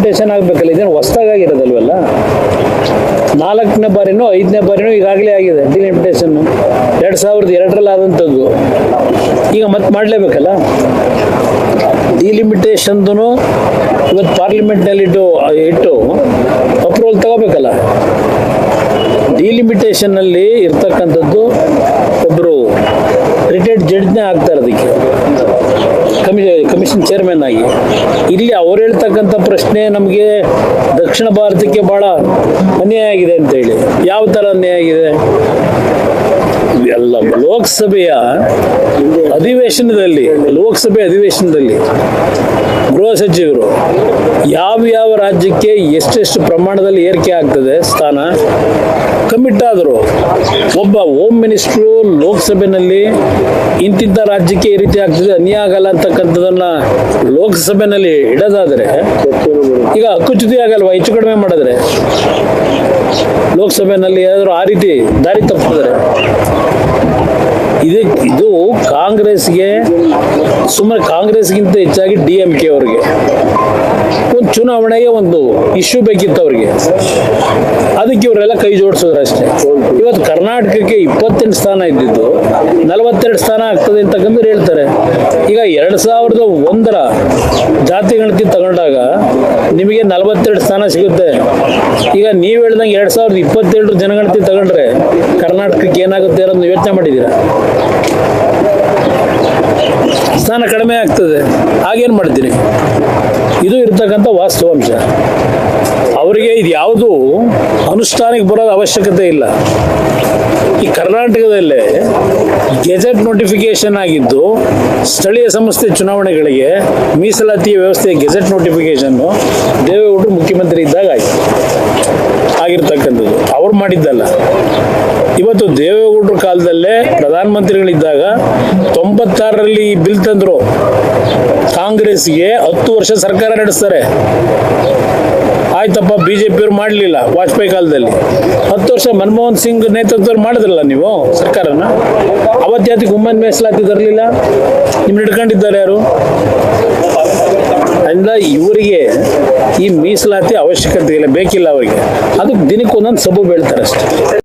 Delimitation ಆಗಬೇಕಲ್ಲ, ಇದೇನು ಹೊಸ್ದಾಗಿರೋದಲ್ವಲ್ಲ. 4ನೇ ಬಾರಿನೋ 5ನೇ ಬಾರಿನೋ ಈಗಾಗಲೇ ಆಗಿದೆ ಡಿಲಿಮಿಟೇಷನ್. 2002ರಲ್ಲಿ ಆದಂಥದ್ದು, ಈಗ ಮತ್ತೆ ಮಾಡಲೇಬೇಕಲ್ಲ. ಡಿಲಿಮಿಟೇಷನ್ದು ಇವತ್ತು ಪಾರ್ಲಿಮೆಂಟ್ನಲ್ಲಿ ಇಟ್ಟು ಅಪ್ರೂವಲ್ ತಗೋಬೇಕಲ್ಲ. ಡಿಲಿಮಿಟೇಷನ್ನಲ್ಲಿ ಇರ್ತಕ್ಕಂಥದ್ದು ಒಬ್ಬರು ರಿಟೈರ್ಡ್ ಜಡ್ಜ್ನೇ ಆಗ್ತಾರೆ ಅದಕ್ಕೆ, ಕಮಿಷನ್ ಚೇರ್ಮನ್ ಆಗಿ. ಇಲ್ಲಿ ಅವ್ರು ಹೇಳ್ತಕ್ಕಂಥ ಪ್ರಶ್ನೆ ನಮಗೆ ದಕ್ಷಿಣ ಭಾರತಕ್ಕೆ ಭಾಳ ಅನ್ಯಾಯ ಆಗಿದೆ ಅಂತೇಳಿ. ಯಾವ ಥರ ಅನ್ಯಾಯ ಆಗಿದೆ? ಎಲ್ಲ ಲೋಕಸಭೆ ಅಧಿವೇಶನದಲ್ಲಿ ಗೃಹ ಸಚಿವರು ಯಾವ ರಾಜ್ಯಕ್ಕೆ ಎಷ್ಟೆಷ್ಟು ಪ್ರಮಾಣದಲ್ಲಿ ಏರಿಕೆ ಆಗ್ತದೆ ಸ್ಥಾನ ಕಮಿಟ್ ಆದರು. ಒಬ್ಬ ಹೋಮ್ ಮಿನಿಸ್ಟ್ರು ಲೋಕಸಭೆಯಲ್ಲಿ ಇಂತಿಂಥ ರಾಜ್ಯಕ್ಕೆ ಈ ರೀತಿ ಆಗ್ತದೆ, ಅನ್ಯಾಯ ಆಗಲ್ಲ ಅಂತಕ್ಕಂಥದ್ದನ್ನ ಲೋಕಸಭೆಯಲ್ಲಿ ಇಡೋದಾದರೆ ಈಗ ಹಕ್ಕುಚ್ಯುತಿ ಆಗಲ್ವಾ? ಹೆಚ್ಚು ಕಡಿಮೆ ಮಾಡಿದ್ರೆ ಲೋಕಸಭೆಯಲ್ಲಿ ಏನಾದರೂ ಆ ರೀತಿ ದಾರಿ ತಪ್ಪಿದ್ರೆ ಇದು ಕಾಂಗ್ರೆಸ್ಗೆ, ಸುಮ್ಮನೆ ಕಾಂಗ್ರೆಸ್ಗಿಂತ ಹೆಚ್ಚಾಗಿ DMK ಅವ್ರಿಗೆ ಒಂದು ಚುನಾವಣೆಗೆ ಒಂದು ಇಶ್ಯೂ ಬೇಕಿತ್ತು ಅವ್ರಿಗೆ, ಅದಕ್ಕೆ ಇವರೆಲ್ಲ ಕೈ ಜೋಡಿಸಿದ್ರು ಅಷ್ಟೇ. ಇವತ್ತು ಕರ್ನಾಟಕಕ್ಕೆ 28 ಸ್ಥಾನ ಇದ್ದಿದ್ದು 42 ಸ್ಥಾನ ಆಗ್ತದೆ ಅಂತಕ್ಕಂಥ ಹೇಳ್ತಾರೆ. ಈಗ 2001ರ ಜಾತಿ ಗಣತಿ ತಗೊಂಡಾಗ ನಿಮಗೆ 42 ಸ್ಥಾನ ಸಿಗುತ್ತೆ. ಈಗ ನೀವು ಹೇಳ್ದಂಗೆ 2027 ಜನಗಣತಿ ತಗೊಂಡ್ರೆ ಕರ್ನಾಟಕಕ್ಕೆ ಏನಾಗುತ್ತೆ ಅನ್ನೋದು ಯೋಚನೆ ಮಾಡಿದ್ದೀರಾ? ಸ್ಥಾನ ಕಡಿಮೆ ಆಗ್ತದೆ. ಆಗೇನು ಮಾಡ್ತೀರಿ? ಇದು ಇರ್ತಕ್ಕಂಥ ವಾಸ್ತವಾಂಶ. ಅವರಿಗೆ ಇದು ಯಾವುದು ಅನುಷ್ಠಾನಕ್ಕೆ ಬರೋದು ಅವಶ್ಯಕತೆ ಇಲ್ಲ. ಈ ಕರ್ನಾಟಕದಲ್ಲೇ ಗೆಜೆಟ್ ನೋಟಿಫಿಕೇಶನ್ ಆಗಿದ್ದು ಸ್ಥಳೀಯ ಸಂಸ್ಥೆ ಚುನಾವಣೆಗಳಿಗೆ ಮೀಸಲಾತಿ ವ್ಯವಸ್ಥೆಯ ಗೆಜೆಟ್ ನೋಟಿಫಿಕೇಶನ್ನು ದೇವೇಗೌಡರು ಮುಖ್ಯಮಂತ್ರಿ ಇದ್ದಾಗ ಆಗಿರ್ತಕ್ಕಂಥದ್ದು, ಅವ್ರು ಮಾಡಿದ್ದಲ್ಲ. ಇವತ್ತು ದೇವೇಗೌಡರ ಕಾಲದಲ್ಲೇ ಪ್ರಧಾನಮಂತ್ರಿಗಳಿದ್ದಾಗ 96ರಲ್ಲಿ ಈ ಬಿಲ್ ತಂದರು. ಕಾಂಗ್ರೆಸ್ಗೆ 10 ವರ್ಷ ಸರ್ಕಾರ ನಡೆಸ್ತಾರೆ. ಆಯ್ತಪ್ಪ, BJಪಿಯವ್ರು ಮಾಡಲಿಲ್ಲ ವಾಜಪೇಯಿ ಕಾಲದಲ್ಲಿ. 10 ವರ್ಷ ಮನಮೋಹನ್ ಸಿಂಗ್ ನೇತೃತ್ವದಲ್ಲಿ ಮಾಡಿದ್ರಲ್ಲ ನೀವು ಸರ್ಕಾರನ. ಅವತ್ಯಾತಿಗೆ ಉಮ್ಮನ್ ಮೀಸಲಾತಿ ತರಲಿಲ್ಲ, ನಿಮ್ನ ಹಿಡ್ಕೊಂಡಿದ್ದಾರೆ ಯಾರು? ಅಂದ ಇವರಿಗೆ ಈ ಮೀಸಲಾತಿ ಅವಶ್ಯಕತೆ ಇಲ್ಲ, ಬೇಕಿಲ್ಲ ಅವರಿಗೆ. ಅದಕ್ಕೆ ದಿನಕ್ಕೊಂದೊಂದು ಸಬೂಬು ಹೇಳ್ತಾರೆ ಅಷ್ಟೇ.